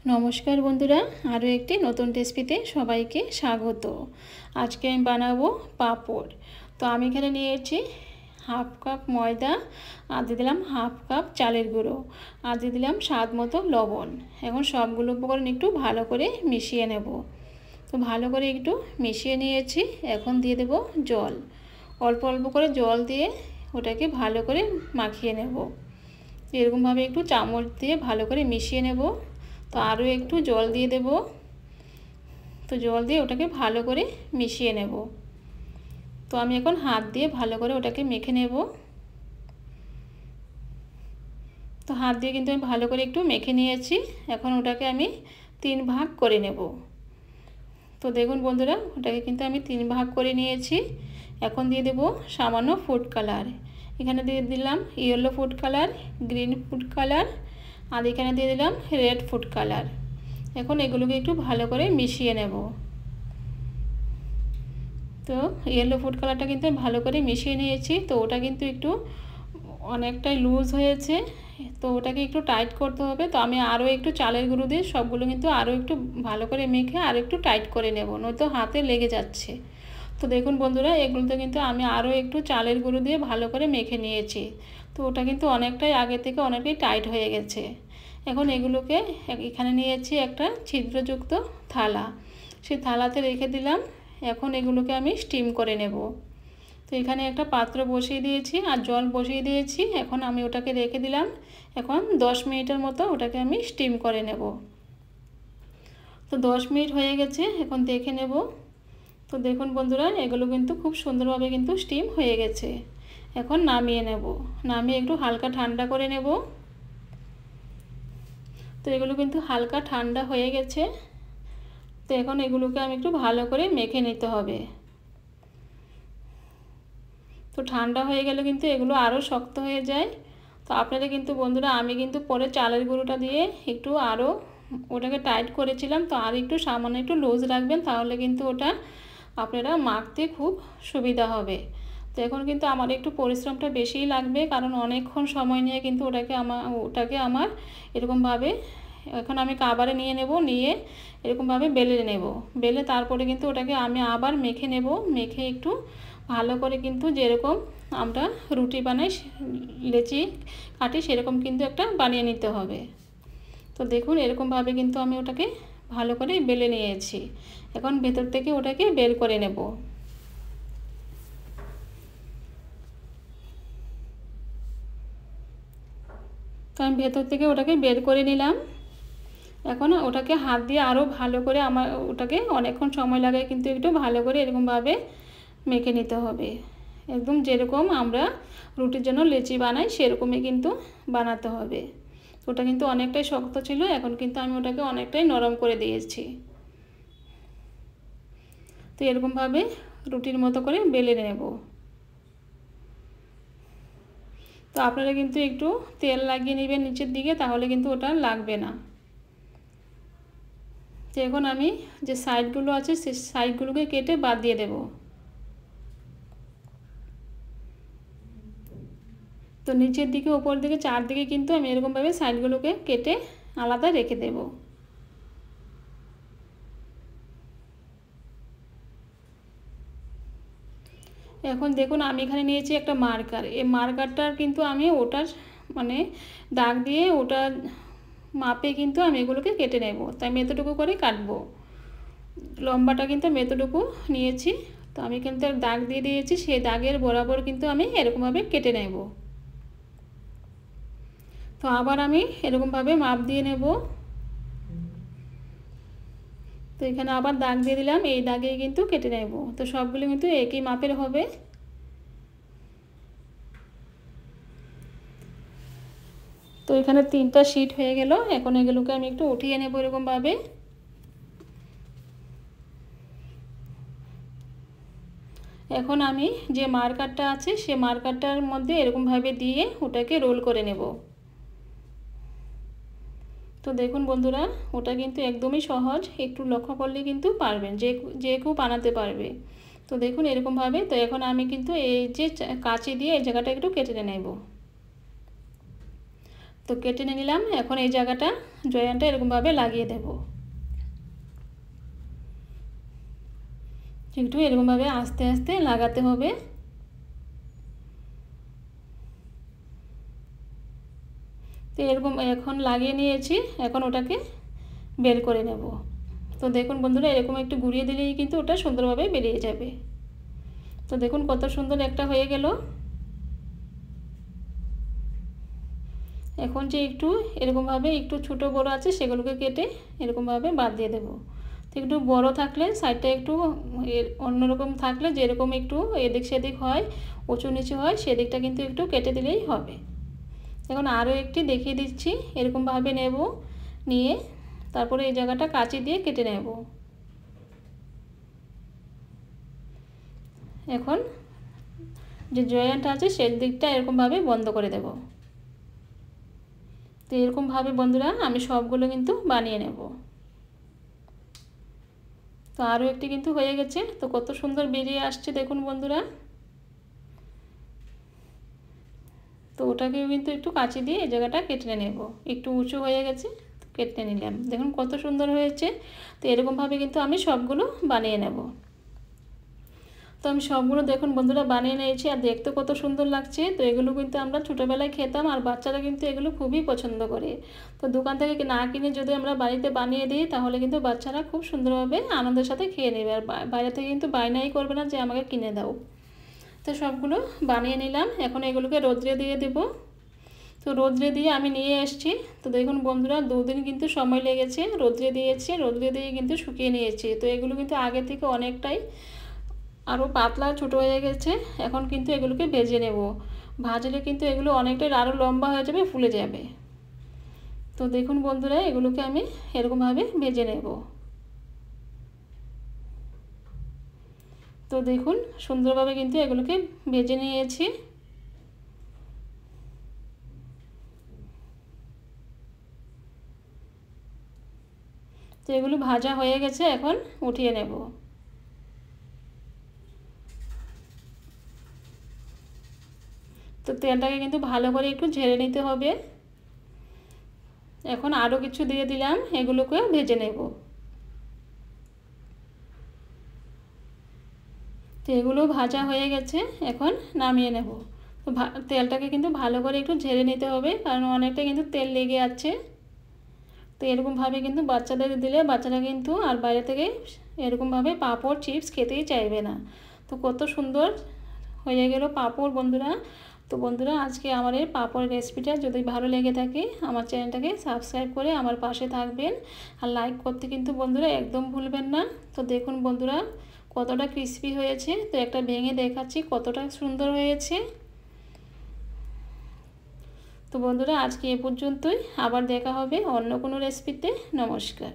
নমস্কার বন্ধুরা, আরও একটি নতুন রেসিপিতে সবাইকে স্বাগত। আজকে আমি বানাবো পাঁপড়। তো আমি এখানে নিয়েছি হাফ কাপ ময়দা, আর দিয়ে দিলাম হাফ কাপ চালের গুঁড়ো, আর দিয়ে দিলাম স্বাদ মতো লবণ। এখন সবগুলো উপকরণ একটু ভালো করে মিশিয়ে নেব। তো ভালো করে একটু মিশিয়ে নিয়েছি। এখন দিয়ে দেব জল, অল্প অল্প করে জল দিয়ে ওটাকে ভালো করে মাখিয়ে নেব। এরকমভাবে একটু চামচ দিয়ে ভালো করে মিশিয়ে নেব। তো আরও একটু জল দিয়ে দেব। তো জল দিয়ে ওটাকে ভালো করে মিশিয়ে নেব। তো আমি এখন হাত দিয়ে ভালো করে ওটাকে মেখে নেব। তো হাত দিয়ে কিন্তু আমি ভালো করে একটু মেখে নিয়েছি। এখন ওটাকে আমি 3 ভাগ করে নেব। তো দেখুন বন্ধুরা, ওটাকে কিন্তু আমি 3 ভাগ করে নিয়েছি। এখন দিয়ে দেব সামান্য ফুড কালার। এখানে দিয়ে দিলাম yellow food colour, green food colour, আর এখানে দিয়ে দিলাম রেড ফুড কালার। এখন এগুলোকে একটু ভালো করে মিশিয়ে নেব। তো ইয়েলো ফুড কালারটা কিন্তু ভালো করে মিশিয়ে নিয়েছি। তো ওটা কিন্তু একটু অনেকটাই লুজ হয়েছে, তো ওটাকে একটু টাইট করতে হবে। তো আমি আরও একটু চালের গুঁড়ো দিয়ে সবগুলো কিন্তু আরও একটু ভালো করে মেখে আর একটু টাইট করে নেব, নয়তো হাতে লেগে যাচ্ছে। তো দেখুন বন্ধুরা, এগুলোতে কিন্তু আমি আরও একটু চালের গুঁড়ো দিয়ে ভালো করে মেখে নিয়েছি। তো ওটা কিন্তু অনেকটাই আগে থেকে অনেকটাই টাইট হয়ে গেছে। এখন এগুলোকে এখানে নিয়েছি একটা ছিদ্রযুক্ত থালা, সেই থালাতে রেখে দিলাম। এখন এগুলোকে আমি স্টিম করে নেব। তো এখানে একটা পাত্র বসিয়ে দিয়েছি আর জল বসিয়ে দিয়েছি। এখন আমি ওটাকে রেখে দিলাম। এখন 10 মিনিটের মতো ওটাকে আমি স্টিম করে নেব। তো 10 মিনিট হয়ে গেছে, এখন দেখে নেব। তো দেখুন বন্ধুরা, এগুলো কিন্তু খুব সুন্দরভাবে কিন্তু স্টিম হয়ে গেছে। এখন নামিয়ে নেব। নামিয়ে একটু হালকা ঠান্ডা করে নেব। তো এগুলো কিন্তু হালকা ঠান্ডা হয়ে গেছে। তো এখন এগুলোকে আমি একটু ভালো করে মেখে নিতে হবে। তো ঠান্ডা হয়ে গেলে কিন্তু এগুলো আরও শক্ত হয়ে যায়। তো আপনারা কিন্তু বন্ধুরা, আমি কিন্তু পরে চালের গুঁড়োটা দিয়ে একটু আরও ওটাকে টাইট করেছিলাম। তো আর একটু সামান্য একটু লুজ রাখবেন, তাহলে কিন্তু ওটা আপনারা মাখতে খুব সুবিধা হবে। তো এখন কিন্তু আমার একটু পরিশ্রমটা বেশিই লাগবে, কারণ অনেকক্ষণ সময় নিয়ে কিন্তু ওটাকে আমার এরকমভাবে এখন আমি কাবারে নিয়ে নেব, নিয়ে এরকমভাবে বেলে নেব। বেলে তারপরে কিন্তু ওটাকে আমি আবার মেখে নেব। মেখে একটু ভালো করে কিন্তু যেরকম আমরা রুটি বানাই, লেচি কাটি, সেরকম কিন্তু একটা বানিয়ে নিতে হবে। তো দেখুন এরকমভাবে কিন্তু আমি ওটাকে ভালো করে বেলে নিয়েছি। এখন ভেতর থেকে ওটাকে বের করে নেব। তো আমি ভেতর থেকে ওটাকে বের করে নিলাম। এখন ওটাকে হাত দিয়ে আরও ভালো করে ওটাকে অনেকক্ষণ সময় লাগে কিন্তু একটু ভালো করে এরকমভাবে মেখে নিতে হবে। একদম যেরকম আমরা রুটির জন্য লেচি বানাই সেরকমই কিন্তু বানাতে হবে। ওটা কিন্তু অনেকটাই শক্ত ছিল, এখন কিন্তু আমি ওটাকে অনেকটাই নরম করে দিয়েছি। তো এরকমভাবে রুটির মতো করে বেলে নেব। তো আপনারা কিন্তু একটু তেল লাগিয়ে নেবেন নিচের দিকে, তাহলে কিন্তু ওটা লাগবে না। তো এখন আমি যে সাইডগুলো আছে সেই সাইডগুলোকে কেটে বাদ দিয়ে দেব। তো নিচের দিকে উপর দিকে চারদিকে কিন্তু আমি এরকমভাবে সাইডগুলোকে কেটে আলাদা রেখে দেব। এখন দেখুন আমি এখানে নিয়েছি একটা মার্কার। এই মার্কারটার কিন্তু আমি ওটার মানে দাগ দিয়ে ওটার মাপে কিন্তু আমি এগুলোকে কেটে নেব। তাই আমি এতটুকু করে কাটবো। লম্বাটা কিন্তু আমি এতটুকু নিয়েছি। তো আমি কিন্তু দাগ দিয়ে দিয়েছি, সেই দাগের বরাবর কিন্তু আমি এরকমভাবে কেটে নেব। তো আবার আমি এরকমভাবে মাপ দিয়ে নেব। তো এখানে আবার দাগ দিয়ে দিলাম, এই দাগে কিন্তু কেটে নেব। তো সবগুলো কিন্তু একই মাপের হবে। তো এখানে 3টা শিট হয়ে গেল। এখন এগুলোকে আমি একটু উঠিয়ে নেব এরকমভাবে। এখন আমি যে মার্কারটা আছে সে মার্কারটার মধ্যে এরকমভাবে দিয়ে ওটাকে রোল করে নেব। তো দেখুন বন্ধুরা, ওটা কিন্তু একদমই সহজ, একটু লক্ষ্য করলে কিন্তু পারবেন, যে কেউ বানাতে পারবে। তো দেখুন এরকমভাবে। তো এখন আমি কিন্তু এই যে কাঁচি দিয়ে এই জায়গাটা একটু কেটে নেব। তো তো কেটে নিয়ে নিলাম। এখন এই জায়গাটা জয়েন্টটা এরকমভাবে লাগিয়ে দেব। একটু এরকমভাবে আস্তে আস্তে লাগাতে হবে। তো এরকম এখন লাগিয়ে নিয়েছি, এখন ওটাকে বের করে নেব। তো দেখুন বন্ধুরা, এরকম একটু ঘুরিয়ে দিলেই কিন্তু ওটা সুন্দরভাবে বেরিয়ে যাবে। তো দেখুন কত সুন্দর একটা হয়ে গেল। এখন যে একটু এরকমভাবে একটু ছোটো বড়ো আছে সেগুলোকে কেটে এরকমভাবে বাদ দিয়ে দেবো। তো একটু বড় থাকলে সাইডটা একটু অন্যরকম থাকলে যেরকম একটু এদিক সেদিক হয়, উঁচু নিচু হয়, সেদিকটা কিন্তু একটু কেটে দিলেই হবে। এখন আরও একটি দেখিয়ে দিচ্ছি। এরকমভাবে নেব, নিয়ে তারপরে এই জায়গাটা কাঁচি দিয়ে কেটে নেব। এখন যে জয়েন্ট আছে সেই দিকটা এরকমভাবে বন্ধ করে দেব। তো এরকমভাবে বন্ধুরা আমি সবগুলো কিন্তু বানিয়ে নেব। তো আরও একটি কিন্তু হয়ে গেছে। তো কত সুন্দর বেরিয়ে আসছে দেখুন বন্ধুরা। তো ওটাকেও কিন্তু একটু কাঁচি দিয়ে এই জায়গাটা কেটে নেব। একটু উঁচু হয়ে গেছে, কেটে নিলাম। দেখুন কত সুন্দর হয়েছে। তো এরকমভাবে কিন্তু আমি সবগুলো বানিয়ে নেব। তো আমি সবগুলো দেখুন বন্ধুরা বানিয়ে নিয়েছি, আর দেখতে কত সুন্দর লাগছে। তো এগুলো কিন্তু আমরা ছোটোবেলায় খেতাম, আর বাচ্চারা কিন্তু এগুলো খুবই পছন্দ করে। তো দোকান থেকে না কিনে যদি আমরা বাড়িতে বানিয়ে দিই তাহলে কিন্তু বাচ্চারা খুব সুন্দরভাবে আনন্দের সাথে খেয়ে নেবে, আর বাইরে থেকে কিন্তু বায়নাই করবে না যে আমাকে কিনে দাও। তো সবগুলো বানিয়ে নিলাম। এখন এগুলোকে রোদ্রে দিয়ে দেব। তো রোদ্রে দিয়ে আমি নিয়ে এসেছি। তো দেখুন বন্ধুরা, 2 দিন কিন্তু সময় লেগেছে, রোদ্রে দিয়েছি, রোদ্রে দিয়ে কিন্তু শুকিয়ে নিয়েছি। তো এগুলো কিন্তু আগে থেকে অনেকটাই আরও পাতলা ছোটো হয়ে গেছে। এখন কিন্তু এগুলোকে ভেজে নেব। ভাজলে কিন্তু এগুলো অনেকটাই আরও লম্বা হয়ে যাবে, ফুলে যাবে। তো দেখুন বন্ধুরা, এগুলোকে আমি এরকমভাবে ভেজে নেব। তো দেখুন সুন্দরভাবে কিন্তু এগুলোকে ভেজে নিয়েছি। তো এগুলো ভাজা হয়ে গেছে, এখন উঠিয়ে নেব। তো তেলটাকে কিন্তু ভালো করে একটু ঝেড়ে নিতে হবে। এখন আরও কিছু দিয়ে দিলাম, এগুলোকে ভেজে নেব। তো এগুলো ভাজা হয়ে গেছে, এখন নামিয়ে নেব। তো তেলটাকে কিন্তু ভালো করে একটু ঝেড়ে নিতে হবে, কারণ অনেকটা কিন্তু তেল লেগে আছে। তো এরকমভাবে কিন্তু বাচ্চাদের দিলে বাচ্চারা কিন্তু আর বাইরে থেকে এরকমভাবে পাঁপড় চিপস খেতেই চাইবে না। তো কত সুন্দর হয়ে গেল পাঁপড় বন্ধুরা। তো বন্ধুরা, আজকে আমার এই পাঁপড় রেসিপিটা যদি ভালো লেগে থাকে আমার চ্যানেলটাকে সাবস্ক্রাইব করে আমার পাশে থাকবেন, আর লাইক করতে কিন্তু বন্ধুরা একদম ভুলবেন না। তো দেখুন বন্ধুরা কতটা ক্রিস্পি হয়েছে। তো একটা ভেঙে দেখাচ্ছি কতটা সুন্দর হয়েছে। তো বন্ধুরা, আজকে এ পর্যন্তই। আবার দেখা হবে অন্য কোনো রেসিপিতে। নমস্কার।